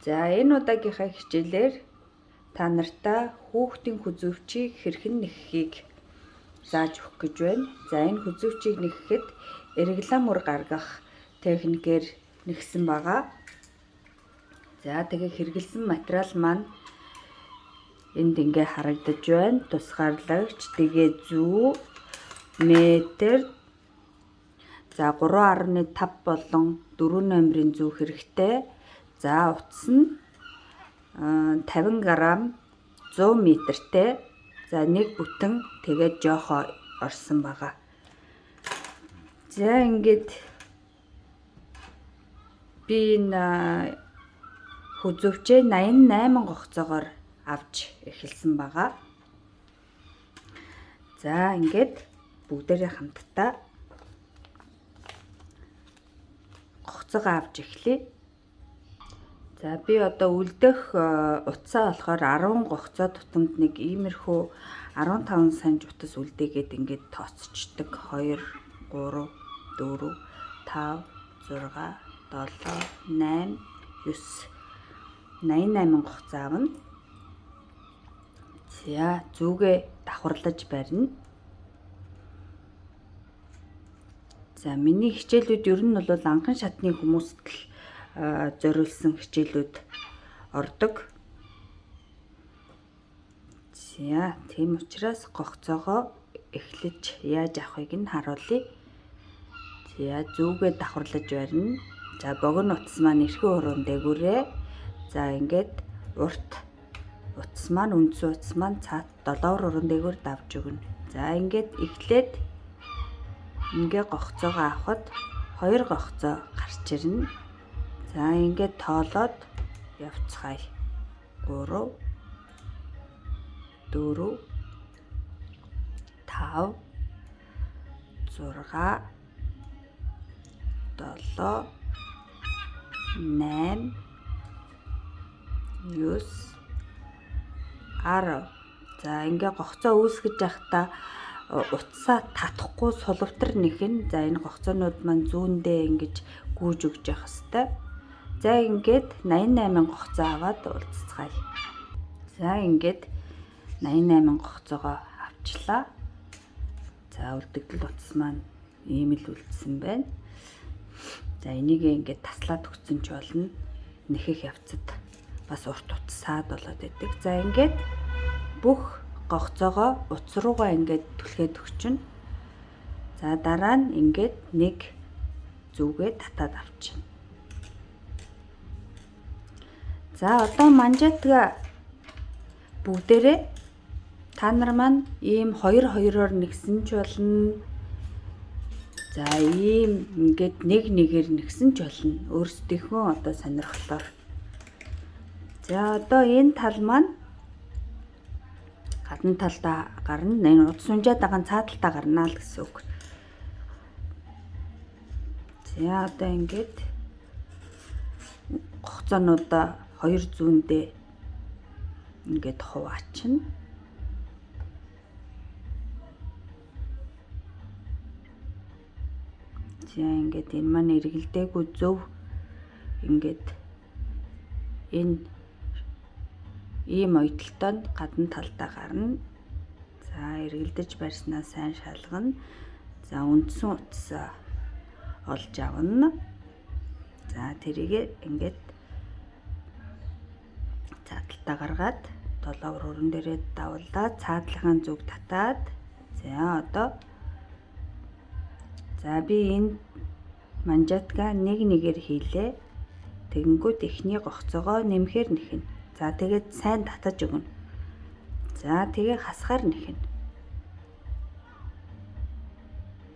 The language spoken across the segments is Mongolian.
За энэ удаагийнхаа хичээлээр та нартай хүүхдийн хүзүүвчийг хэрхэн нэхэхийг зааж өгөх гэж байна. За энэ хүзүүвчийг нэхэхэд рекламор гаргах техникээр нэхсэн байгаа. За тэгээ хэрэгэлсэн материал маань энд ингээ харагдаж байна. Тусгаарлагч, тэгээ зүү, метр. За 3.5 болон 4 номерын зүү хэрэгтэй. За утас нь 50 г 100 м-тэй. За нэг бүтэн тэгээд жоохоо орсон байгаа. За ингээд би энэ хүзүүвчээ 88 гогцоогоор авч эхэлсэн байгаа. За ингээд бүгдээрээ хамтдаа гогцоогоо авч эхлэе. За би одоо үлдэх утсаа болохоор 10 гогцоо тутамд нэг иймэрхүү 15 санж утас үлдээгээд ингээд тооцчдаг. 2 3 4 5 6 7 8 9 88 гогцоо авна. За зүгээ давхарлаж барина. За миний хичээлүүд ер нь бол анхан шатны хүмүүст л зориулсан хичээлүүд ордог. За тийм учраас гогцоогоо эхлэж яаж авахыг нь харуулъя. За зүгээ давхарлаж барина. За богино утас маань эрхээ уран дээгүүрээ. За ингээд урт утас маань үндсэн утас маань цаат 7 уран дээгүүр давж өгнө. За ингээд эхлээд ингээ гогцоогоо авахад 2 гогцоо гарч ирнэ. За ингээд тоолоод явцгаая. 3 4 5 6 7 8 9 10. За ингээ гогцоо үүсгэж явахдаа утсаа татахгүй сулвтар нэхэн. За энэ гогцоонууд маань зүүндээ ингэж гүйж өгч явах хэрэгтэй. За ингээд 88 гогцоо аваад уулзцгаая. За ингээд 88 гогцоогоо авчлаа. За үлдэгдэл утас маань ийм л үлдсэн байна. За энийг ингээд таслаад өгсөн ч болно. Нэхэх явцад бас урт утсаад болоод идэг. За ингээд бүх гогцоогоо утас руугаа ингээд түлхээд өгчнө. За дараа нь ингээд нэг зүгээ татаад авчихна. За одоо манжаатга бүгдээрээ та нар маань ийм 2-2-оор нэгсэн ч болно. За ийм ингээд нэгээр нэгсэн ч болно. Өөрсдийнхөө одоо сонирхлоор. За одоо энэ тал маань гадна талдаа гарна. Энэ утас унжаад байгаа нь цаа талтаа гарна л гэсэн үг. За одоо ингээд гогцоонуудаа 2 зүүндээ ингээд хуваачна. За ингээд энэ маань эргэлдээгүй зөв ингээд энэ ийм ойдолтой нь гадна талдаа гарна. За эргэлдэж барьснаа сайн шалгана. За үндсэн утсаа олж авна. За тэрийг ингээд цааталтаа гаргаад 7 уран дээрээ давлаад цаатлахын зүг татаад. За одоо за би энэ манжаатга нэгээр хийлээ. Тэгэнгүүт эхний гогцоогоо нэмэхээр нэхнэ. За тэгээд сайн татаж өгнө. За тэгээ хасахаар нэхнэ.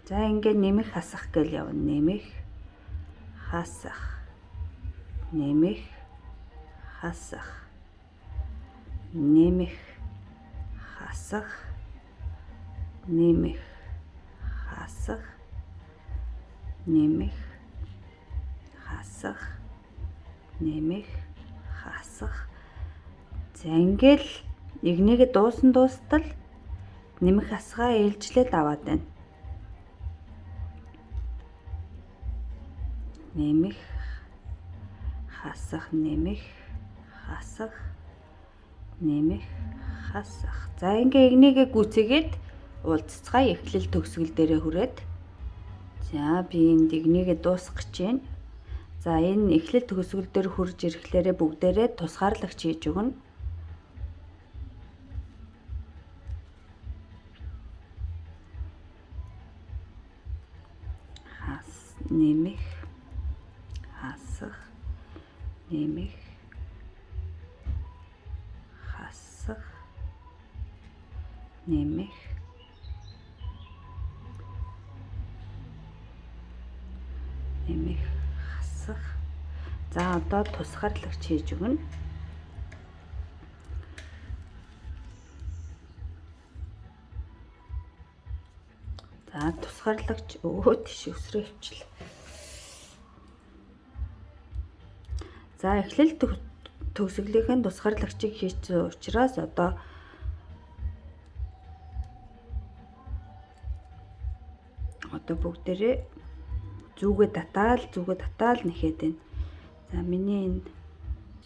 За ингээд нэмэх хасах гэл явна. Нэмэх хасах. Нэмэх хасах. Нэмэх хасах. Нэмэх хасах. Нэмэх хасах. Нэмэх хасах. За ингээл нэгнийгээ дуустал нэмэх хасгаа ээлжлээд аваад байна. Нэмэх хасах нэмэх хасах, нэмэх, хасах. За ингээ игнийгээ гүйцээгээд уулзцгаая эхлэл төгсгөл дээрээ хүрээд. За би энд игнийгээ дуусгах гэж байна. За энэ эхлэл төгсгөл дээр хурж ирэхлээрээ бүгдээрээ тусгаарлагч хийж өгнө. Нэмэх, хасах, нэмэх, хасах, нэмэх, нэмэх, хасах. За одоо тусгаарлагч хийж өгнө. За тусгаарлагч тийш өсрөө хөвчлээ. За эхлэл төгсгөлийн тусгаарлагчийг хийсэн учраас одоо бүгдээрээ зүгээ татаал нэхэд байна. За миний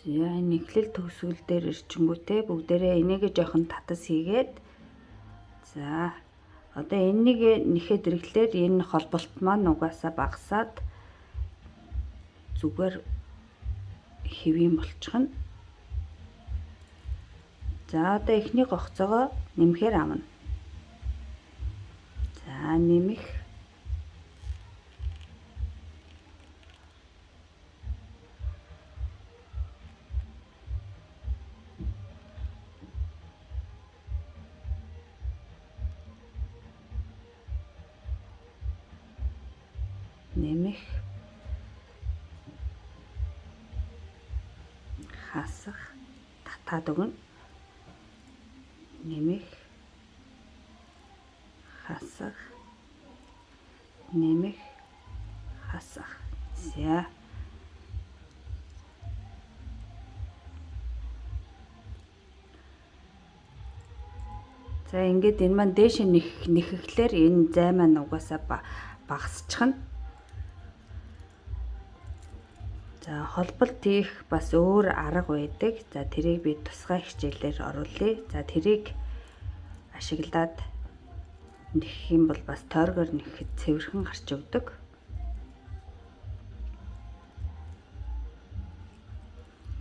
энэ эхлэл төгсгөл дээр ирчингүүтээ бүгдээрээ энийгээ жоохон татас хийгээд за одоо энийг нэхэд ирэхлээр энэ холболт маань угаасаа багасаад зүгээр хэвийн болчихно. За одоо эхний гогцоогоо нэмэхээр аавна. За нэмэх. Нэмэх. Хасах, татаад өгнө. Нэмэх, хасах, нэмэх, хасах. За. За ингээд энэ маань дээш нэхэхлээр энэ зай маань угаасаа багасчихна. За холболт хийх бас өөр арга байдаг. За тэрийг би тусгай хичээлээр оруулъя. За тэрийг ашиглаад нэхэх юм бол бас тойргоор нэхэхэд цэвэрхэн гарч өгдөг.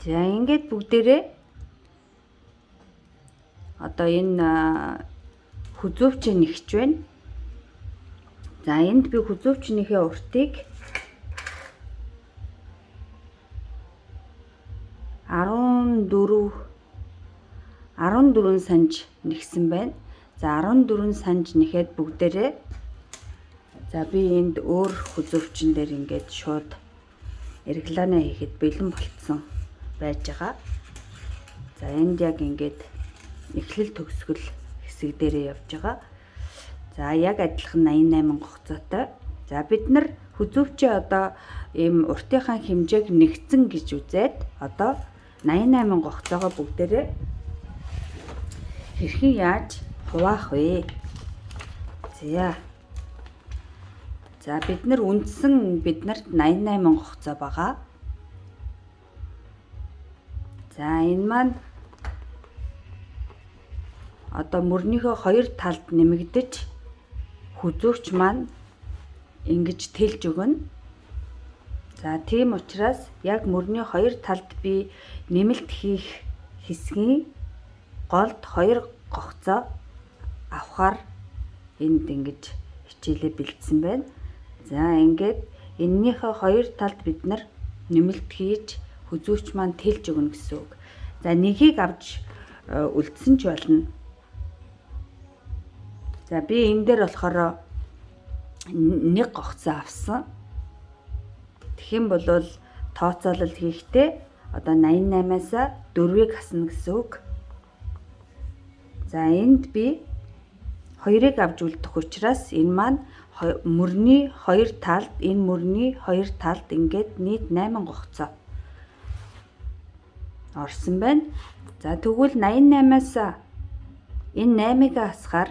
За ингээд бүгдээрээ одоо энэ хүзүүвч нэхэж байна. За энд би хүзүүвчнийхээ уртыг 14 санж нэгсэн байна. За 14 санж нэхэд бүгдээрээ за би энд өөр хүзүүвчин дээр ингээд шууд эргэланаа хийхэд бэлэн болцсон байж байгаа. За энд яг ингээд эхлэл төгсгөл хэсэг дээрээ явж байгаа. За яг адилхан 88 гогцоотой. За бид нар хүзүүвчээ одоо ийм уртынхаа хэмжээг нэгцэн гэж үзээд одоо 88 гогцоогоо бүгдээрээ хэрхэн яаж хуваах вэ? За бид нар үндсэн биднэрт 88 гогцоо байгаа. За энэ маань одоо мөрнийхөө хоёр талд нэмэгдэж хүзүүвч маань ингэж тэлж өгнө. За тийм учраас яг мөрний хоёр талд би нэмэлт хийх хэсгийн голд хоёр гогцоо авахар энд ингэж хичээлээ бэлдсэн байна. За ингээд эннийхээ хоёр талд бид нар нэмэлт хийж хүзүүвч маань тэлж өгнө гэсэн үг. За нэгийг авч үлдсэн ч болно. За би энэ дээр болохоор нэг гогцоо авсан. Тэгэх юм бол тооцоолол хийхдээ одоо 88-аас 4-ийг хасна гэсэн үг. За энд би 2-ыг авч үлдэх учраас энэ маань мөрний хоёр талд ингээд нийт 8 гогцоо орсон байна. За тэгвэл 88-аас энэ 8-ыг хасахаар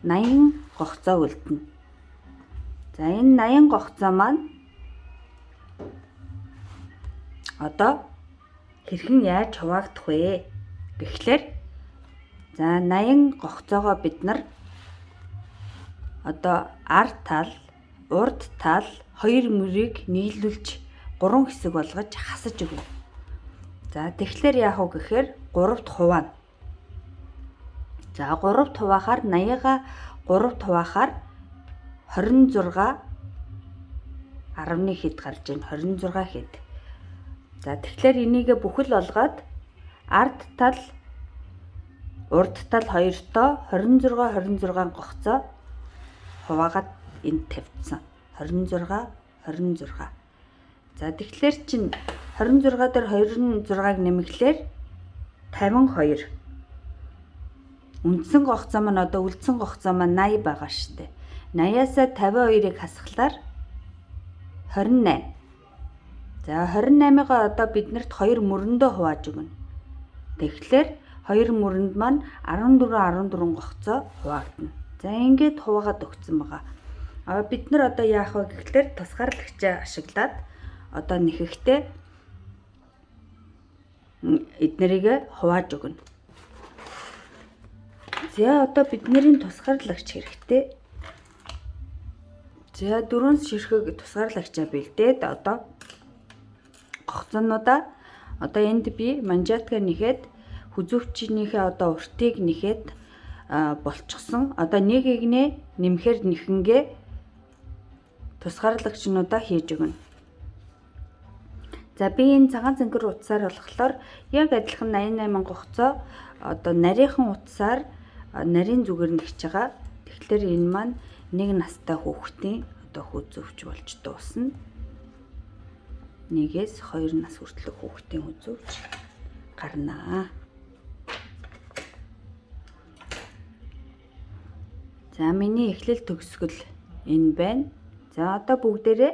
80 гогцоо үлдэнэ. За энэ 80 гогцоо маань одоо хэрхэн яаж хуваагдах вэ? Гэхлээр за 80 гогцоогоо бид нар одоо ард тал, урд тал хоёр мөрийг нийлүүлж 3 хэсэг болгож хасаж өгнө. За тэгэхээр яах вэ гэхээр 3-т хуваана. За 3-т хуваахаар 80-га 3-т хуваахаар 26 10-ны хэд гарч ийн 26 хэд. За тэгэхээр энийг бүхэл олгоод ард тал урд тал хоёртоо 26 гогцоо хуваагаад энд тавьчихсан. 26. За тэгэхээр чин 26 дээр 26-г нэмэхлээр 52. Үндсэн гогцоо маань одоо үлдсэн гогцоо маань 80 байгаа шүү дээ. 80-аас 52-ыг хасглаар 28. За 28-гаа одоо биднэрт 2 мөрөндөө хувааж өгнө. Тэгэхээр 2 мөрөнд маань 14 гогцоо хуваагдана. За ингээд хуваагаад өгсөн байгаа. Бид нар одоо яах вэ гэхлээр тусгаарлагчаа ашиглаад одоо нэхэхдээ эднэрийг хувааж өгнө. За одоо бидний тусгаарлагч хэрэгтэй. За 4 ширхэг тусгаарлагчаа бэлдээд одоо гогцоонуудаа одоо энд би манжаатга нэхэд хүзүүвчнийхээ одоо уртыг нэхэд болчихсон. Одоо нэг игнээ нэмэхээр нэхэнгээ тусгаарлагчнуудаа хийж өгнө. За би энэ цагаан цэнгэр утсаар болохоор яг адилхан 88 гогцоо одоо нарийнхан утсаар нарийн зүгээр нэгж байгаа. Тэгэхээр энэ маань нэг настай хүүхдийн одоо хүзүүвч болж дуусна. 1-ээс 2 нас хүртэлх хүүхдийн хүзүүвч гарнаа. За миний эхлэл төгсгөл энэ байна. За одоо бүгдээрээ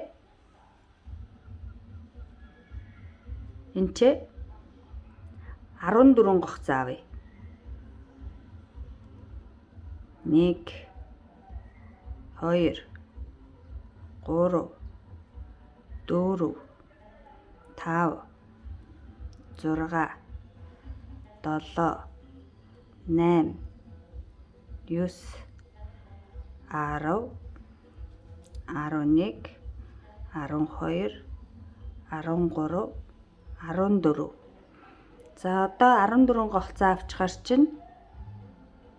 энэ ч 14 гогцоо авъя. 1 2 3 4 5 6 7 8 9 10 11 12 13 14. За одоо 14 гогцоо авчихар чинь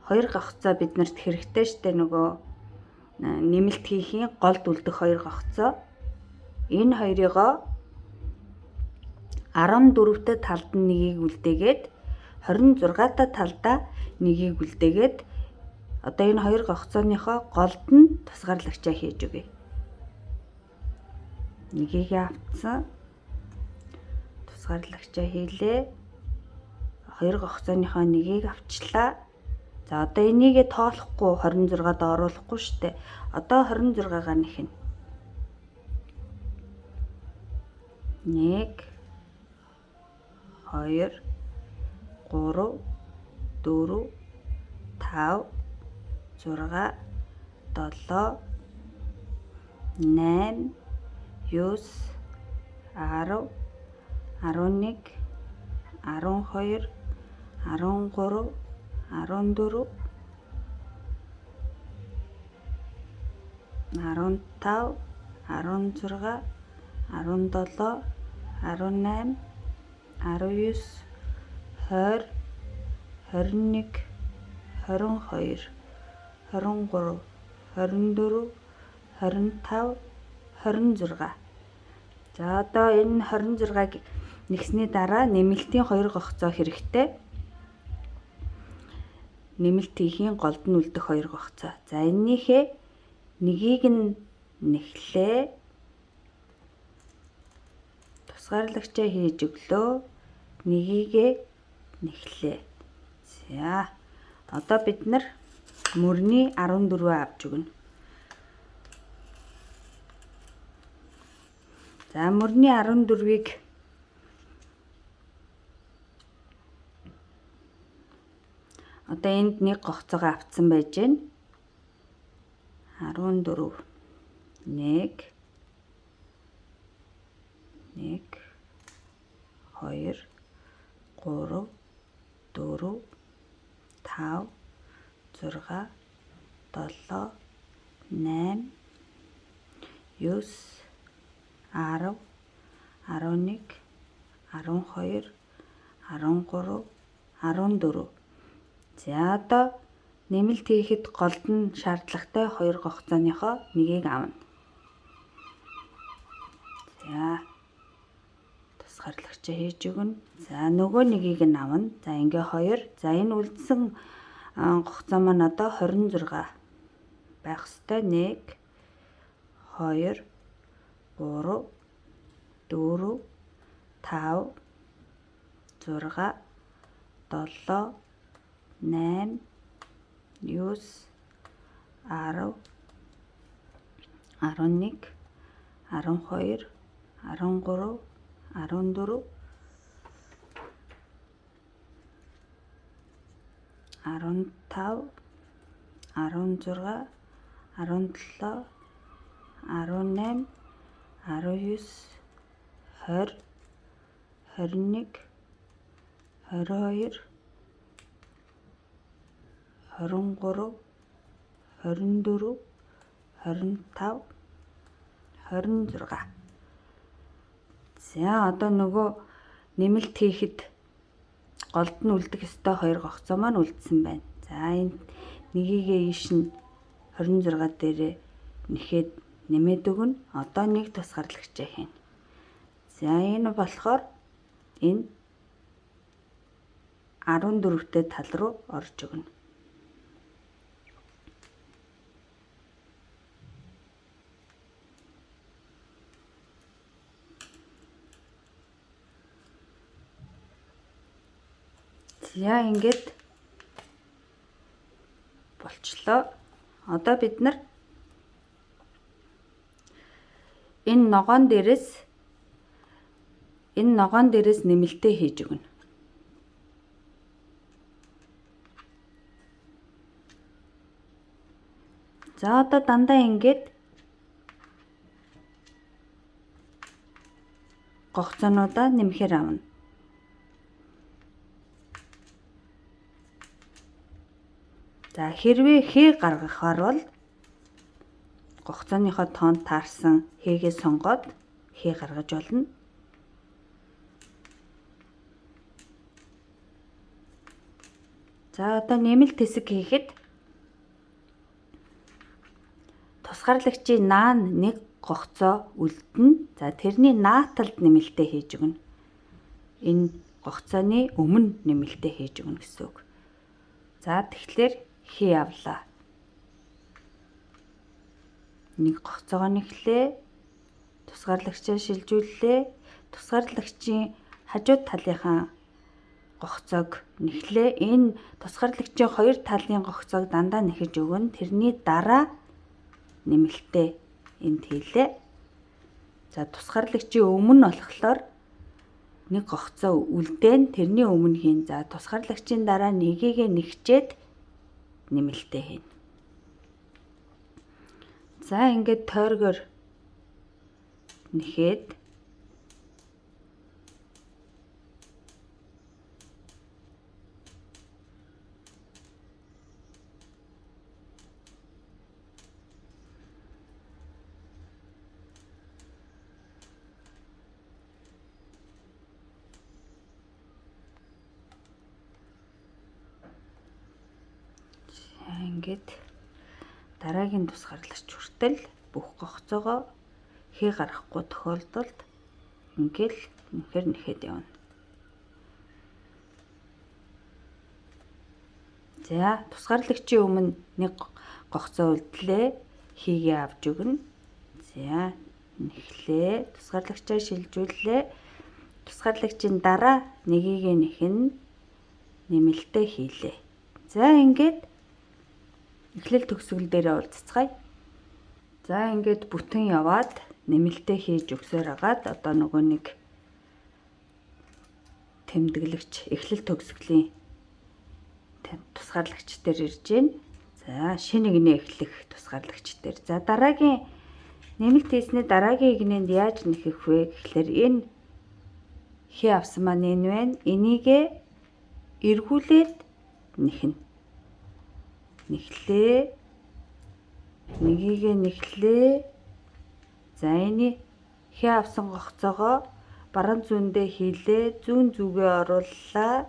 2 гогцоо биднэрт хэрэгтэй штэ нөгөө нэмэлт хийхийн голд үлдэх 2 гогцоо. Энэ хоёрыгоо 14-т талд нь нэгийг үлдээгээд 26-та талдаа нэгийг үлдээгээд одоо энэ 2 гогцооныхоо голд нь тусгаарлагчаа хийж өгье. Нэгийг авцсан. Тусгаарлагчаа хийлээ. 2 гогцооныхоо нэгийг авчлаа. За одоо энийг тоолохгүй 26-д оруулахгүй штэ. Одоо 26-гаар нэхнэ. 1 2 3 4 5 6 7 8 9 10 11 12 13 14 15 16 17 18 19 20 21 22 23 24 25 26. За одоо энэ 26-г нэгсний дараа нэмэлтийн 2 гогцоо хэрэгтэй. Нэмэлт хийхийн голд нь үлдэх 2 гогцоо. За эннийхээ нэгийг нь нэхлээ. Тусгаарлагчаа хийж өглөө. Нэгийг нэхлээ. За одоо бид нар мөрний 14 авч өгнө. За мөрний 14-ийг одоо энд нэг гогцоогоо авцсан байж байна. 14 1 1 2 5, 6, 7, 8, 9, 10, 11, 12, 13, 14. За одоо нэмэлт хийхэд голд нь шаардлагатай 2 гогцооныхоо нэгийг авна. За тусгаарлагчаа хийж өгнө. За нөгөө нэгийг нь авна. За ингээ 2. За энэ үлдсэн гогцоо маань одоо 26 байх ёстой. 1, 2, 3, 4, 5, 6, 7, 8, 9, 10, 11, 12, 13, 14, 15, 16, 17, 18, 19, 20, 21, 22, 23, 24, 25, 26. За одоо нөгөө нэмэлт хийхэд голд нь үлдэх ёстой 2 гогцоо маань үлдсэн байна. За энэ нэгийгээ ийш нь 26 дээрээ нэхэд нэмээд өгнө. Одоо нэг тусгаарлагчаа хийнэ. За энэ болохоор энэ 14-тэй тал руу орж өгнө. За ингээд болчлоо. Одоо бид нар энэ ногоон дээрээс нэмэлтээ хийж өгнө. За одоо дандаа ингээд гогцоонуудаа нэмэхээр авна. За хэрвээ хээ гаргахаар бол гогцооныхоо тоонд таарсан хээгээ сонгоод хээ гаргаж болно. За одоо нэмэлт хэсэг хийхэд тусгаарлагчийн наан нэг гогцоо үлдэнэ. За тэрний нааталд нэмэлтээ хийж өгнө. Энэ гогцооны өмнө нэмэлтээ хийж өгнө гэсэн үг. За тэгэхээр хий авлаа. Нэг гогцоогоо нэхлээ. Тусгаарлагчаа шилжүүллээ. Тусгаарлагчийн хажуу талынхаа гогцоог нэхлээ. Энэ тусгаарлагчийн 2 талын гогцоог дандаа нэхэж өгнө. Тэрний дараа нэмэлтээ энд хийлээ. За тусгаарлагчийн өмнө болохоор нэг гогцоо үлдээн тэрний өмнө хийн. За тусгаарлагчийн дараа нэгийгээ нэгчээд нэмэлтээ хийнэ. За ингээд тойргоор нэхэд ингээд дараагийн тусгаарлагч хүртэл бүх гогцоогоо хээ гаргахгүй тохиолдолд ингээл үнэхээр нэхэд явна. За тусгаарлагчийн өмнө нэг гогцоо үлдлээ. Хийгээ авч өгнө. За нэхлээ. Тусгаарлагчаа шилжүүллээ. Тусгаарлагчийн дараа нэгийгээ нэхнэ. Нэмэлтээ хийлээ. За ингээд эхлэл төгсгөл дээрээ уулзцгаая. За ингээд бүтэн яваад нэмэлтээ хийж өгсөөр агаад одоо нөгөө нэг тэмдэглэгч эхлэл төгсгөлийн тусгаарлагч дээр ирж байна. За шинэ игнээ эхлэх тусгаарлагч дээр. За дараагийн нэмэлт хийсний дараагийн игнэнд яаж нэхэх вэ гэхлээр энэ хий авсан маань энэ байна. Энийгээ эргүүлээд нэхнэ. нэхлээ. Нёгийг нэхлээ. За энэ хээ авсан гогцоогоо баруун зүүндээ хийлээ. Зүүн зүгээ орууллаа.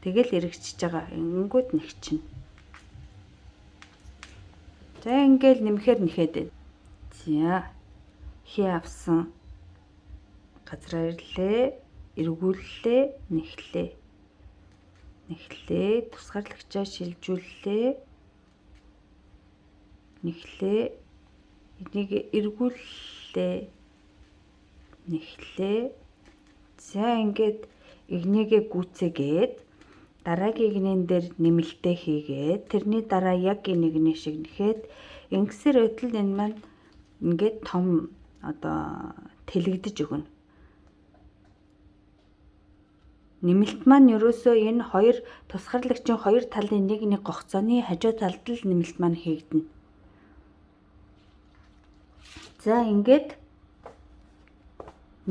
Тэгэл эргэжиж байгаа. Ингэнгүүт нэгчин. За ингээл нэмэхээр нэхэд байна. За хээ авсан газраа ирлээ. Эргүүллээ. Нэхлээ. Нэхлээ. Тусгаарлагчаа шилжүүллээ. Нэхлээ. Энийг эргүүллээ. Нэхлээ. За ингээд игнийгээ гүйцээгээд дараагийн игнэн дээр нэмэлтээ хийгээд тэрний дараа яг энэ игнээ шиг нэхэд ингэсээр өтөл энэ маань ингээд том одоо тэлэгдэж өгнө. Нэмэлт маань ерөөсөө энэ хоёр тусгаарлагчийн хоёр талын нэг гогцооны хажуу талд л нэмэлт маань хийгдэнэ. За ингээд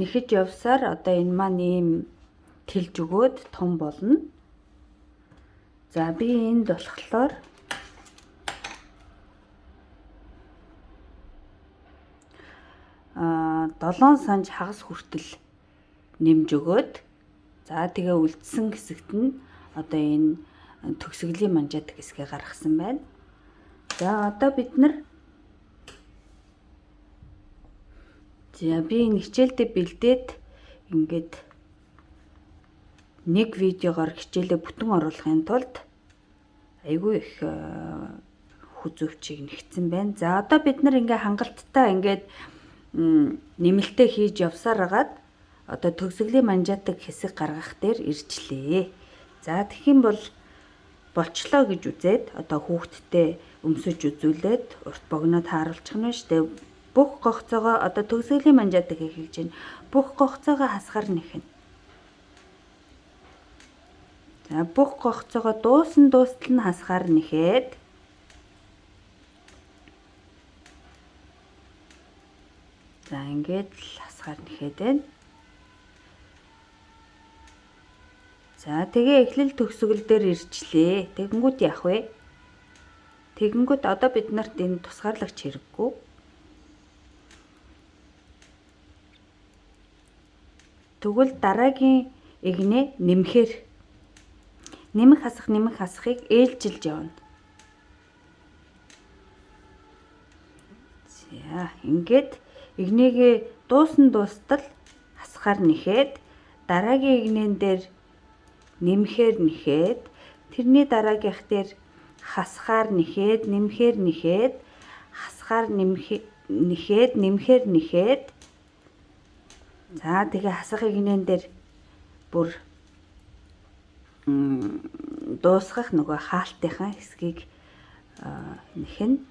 нэхэж явсаар одоо энэ маань ийм тэлж өгөөд том болно. За би энд болохоор 7 санж хагас хүртэл нэмж өгөөд за тэгээ үлдсэн хэсэгт нь одоо энэ төгсгөлийн манжаад хэсгээ гаргасан байна. За одоо бид нар би энэ хичээлдээ бэлдээд ингээд нэг видеогоор хичээлээ бүтэн оруулахын тулд айгүй их хүзөвчийг нэгсэн байна. За одоо бид нар ингээ хангалттай ингээд нэмэлтээ хийж явсаар хагаад одоо төгсгөлийн манжаадаг хэсэг гаргах дээр ирчлээ. За тэгхийн бол болчлоо гэж үзээд одоо хүүхдтэй өмсөж үзүүлээд урт богинод тааруулчих нь шүү дээ. Бүх гогцоогоо одоо төгсгөлийн манжаадаг хийх гэж байна. Бүх гогцоогоо хасгаар нэхнэ. За бүх гогцоогоо дуустал нь хасгаар нэхэд за ингээд л хасгаар нэхэд байна. За тэгээ эхлэл төгсгөл дээр ирчлээ. Тэгэнгүүт яах вэ? Тэгэнгүүт одоо бид нарт энэ тусгаарлагч хэрэггүй. Тэгвэл дараагийн игнээ нэмэхээр нэмэх хасахыг ээлжилж явна. За ингээд игнийгээ дуустал хасгаар нэхэд дараагийн игнэн дээр нэмэхээр нэхэд тэрний дараагийнх дээр хасгаар нэхэд нэмэхээр нэхэд хасгаар нэхэд нэмэхээр нэхэд за тэгээ хасах игнэн дээр бүр дуусгах нөгөө хаалтынхаа хэсгийг нэхнэ.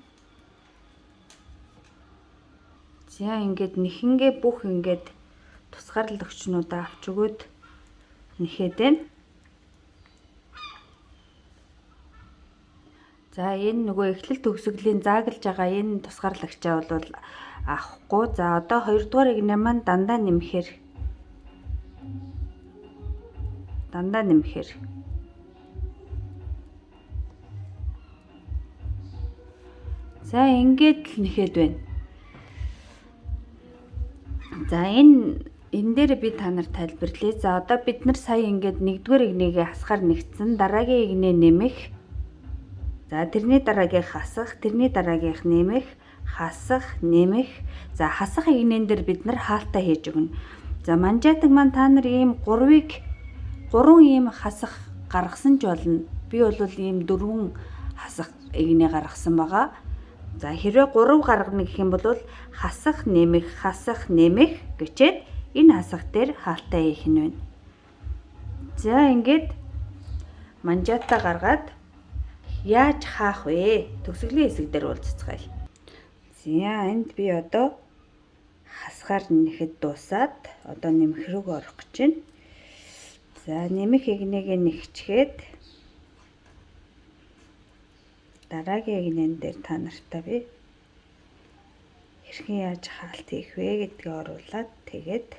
За ингээд нэхэнгээ бүх ингээд тусгаарлагчнуудаа авч өгөөд нэхэд байна. За энэ нөгөө эхлэл төгсгөлийн зааглаж байгаа энэ тусгаарлагчаа бол авахгүй. За одоо 2 дугаар игнэ маань дандаа нэмэхээр за ингээд л нэхэд байна. За энэ дээр би та нарт тайлбарлая. За одоо бид нар сая ингээд 1-р игнэгээ хасгаар нэгтсэн, дараагийн игнээ нэмэх. За тэрний дараагийнх хасах, тэрний дараагийнх нэмэх, хасах, нэмэх. За хасах игнэн дээр бид нар хаалтаа хийж өгнө. За манжаадаг маань та нар ийм 3 ийм хасах гаргасан ч болно. Би бол ийм 4 хасах игнээ гаргасан байгаа. За хэрвээ 3 гаргана гэх юм бол хасах, нэмэх гэчээд энэ хасах дээр хаалтаа хийх нь байна. За ингээд манжаатаа гаргаад яаж хаах вэ? Төгсгөлийн хэсэг дээр уулзцгаая. За энд би одоо хасгаар нэхэд дуусаад одоо нэмэх рүү орох гэж байна. За нэмэх игнэгээ нэгчгээд дараагийн игнэн дээр та нартай би хэрхэн яаж хаалт хийх вэ гэдгээ оруулаад тэгээд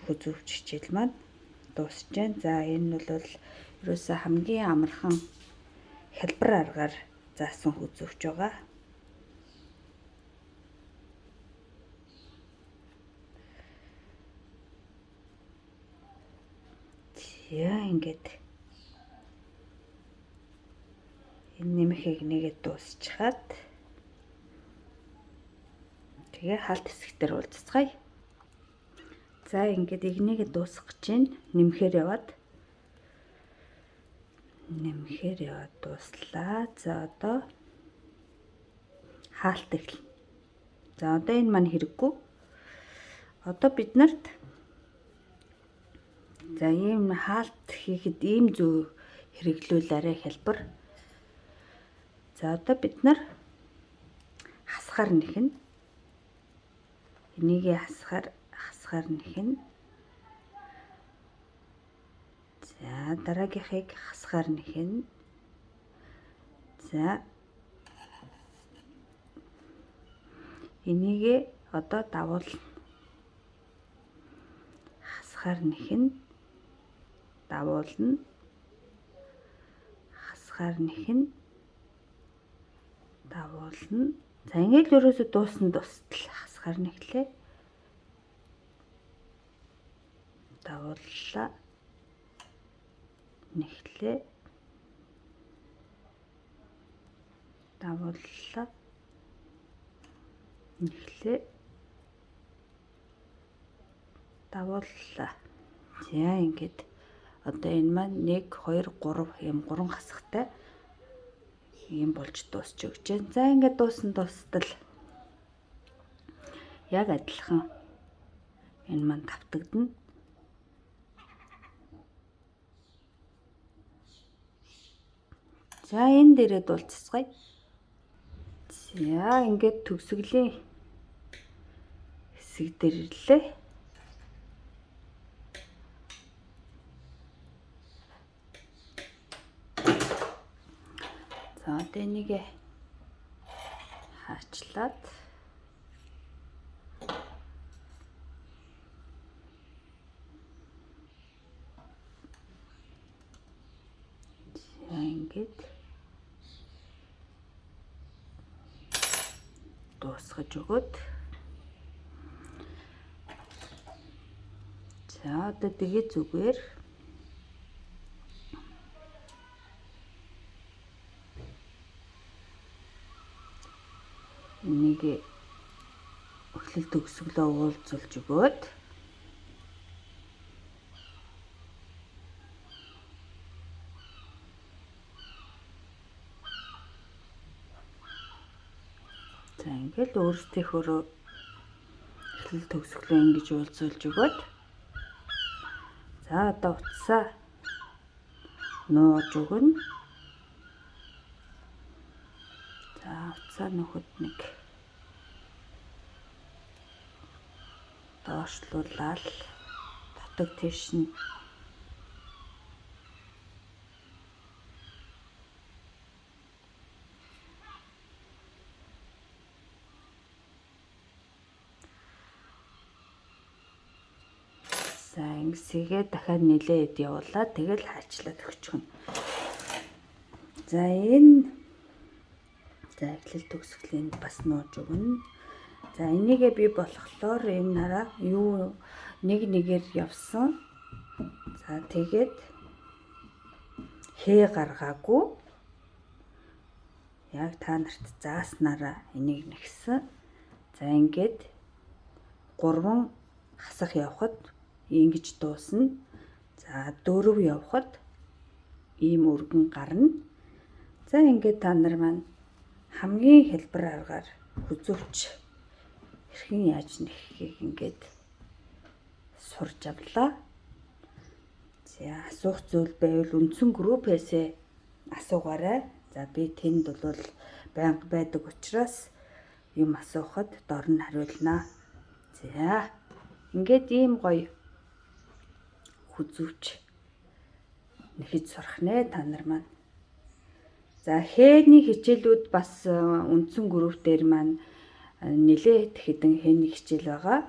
хүзүүвч хичээл маань дуусж байна. За энэ нь бол ерөөсөө хамгийн амархан хялбар аргаар заасан хүзүүч байгаа. Яа ингээд энэ нэмэхийг нэгээд дуусчихад тэгээ халт хэсэгтэр уулзцгаая. За ингээд игнийгээ дуусгах гэж байна. Нэмэхээр яваад дуслаа. За одоо хаалт эхэлнэ. За одоо энэ маань хэрэггүй. Одоо бид нарт за ийм хаалт хийхэд ийм зөв хэрэглүүлээрэ хэлбэр. За одоо бид нар хасгаар нэхнэ. Энийгээ хасгаар нэхнэ. За дараагийнхыг хасгаар нэхнэ. За энийгээ одоо давуулна. Хасгаар нэхнэ. Давуулна. Хасгаар нэхнэ. Давуулна. За ингээд л ерөөсө дуустал хасгаар нэхлээ. Давууллаа. Нэхлээ. Давууллаа. Нэхлээ. Давууллаа. За ингээд одоо энэ маань 1 2 3 юм 3 хасахтай ийм болж дуусч өгч जैन. За ингээд дуустал яг адилхан энэ маань давтагдана. За энэ дээрээ дуулцгаая. За ингээд төгсгөлийн хэсэг дээр ирлээ. За одоо энийг хаачлаад за ингээд дуусгаж өгöd. За одоо тэгээ зүгээр энийг эхлэл төгсгөлөө уулзуулж өгöd. За ингээд өөрсдийнхөө эхлэл төгсгөлөө ингэж уулзуулж өгöd. За одоо утсаа нууж өгнө. За утсаа нөхөд нэг доошлуулаад дотог тийш нь за ингэсгээ дахиад нэлээд явуулаад тэгэл хаачлаад өгчихнө. За энэ за эхлэл төгсгөлийн бас нууж өгнө. За энийгээ би болохоор энэ нараа юу нэгээр явсан. За тэгээд хээ гаргаагүй. Яг та нарт зааснараа энийг нэгсэн. За ингээд 3 хасах явхад ингэж дуусна. За 4 явхад ийм өргөн гарна. За ингээд та нар маань хамгийн хэлбэр аргаар хүзүүч хэрхэн яаж нэххийг ингээд сурж авлаа. За асуух зүйл байвал үндсэн группээсээ асуугаарай. За би тэнд бол байнга байдаг учраас юм асуухад дор нь хариулнаа. За ингээд ийм гоё хүзүүч нэхэж сурах нэ та нар маань. За хээний хичээлүүд бас үндсэн групп дээр маань нэлээд хэдэн хээний хичээл байгаа.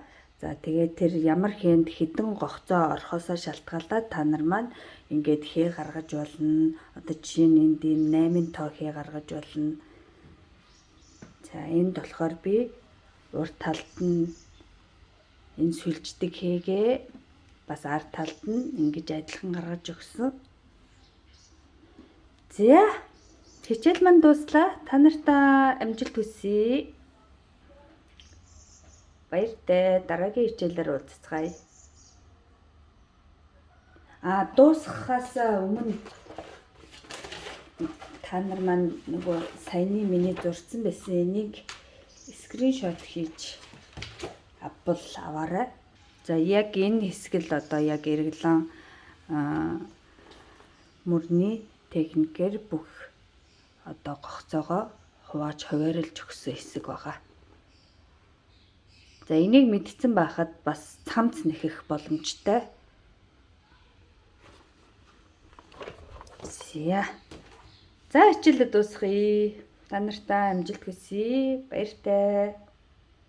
За тэгээ тэр ямар хээнд хідэн гогцоо орхосоо шалтгаалаад та нар маань ингээд хээ гаргаж болно. Одоо жишээ нь энд 8 тоо хээ гаргаж болно. За энд болохоор би урд талд нь энэ сүлждэг хийгээ бас ард талд нь ингэж адилхан гаргаж өгсөн. За хичээл маань дуслаа. Та нартай амжилт хүсье. Баяртай. Дараагийн хичээлээр уулзцгаая. Дуусгахаас өмнө та нар маань нөгөө саяны миний зурсан байсан энийг скриншот хийж аваарай. За яг энэ хэсэг л одоо яг эргэлэн мөрний техникээр бүх одоо гогцоогоо хувааж хуваарилж өгсөн хэсэг байгаа. За энийг мэдсэн байхад бас цамц нэхэх боломжтой. За хичээлээ дуусгая. Та нартай амжилт хүсье. Баяртай.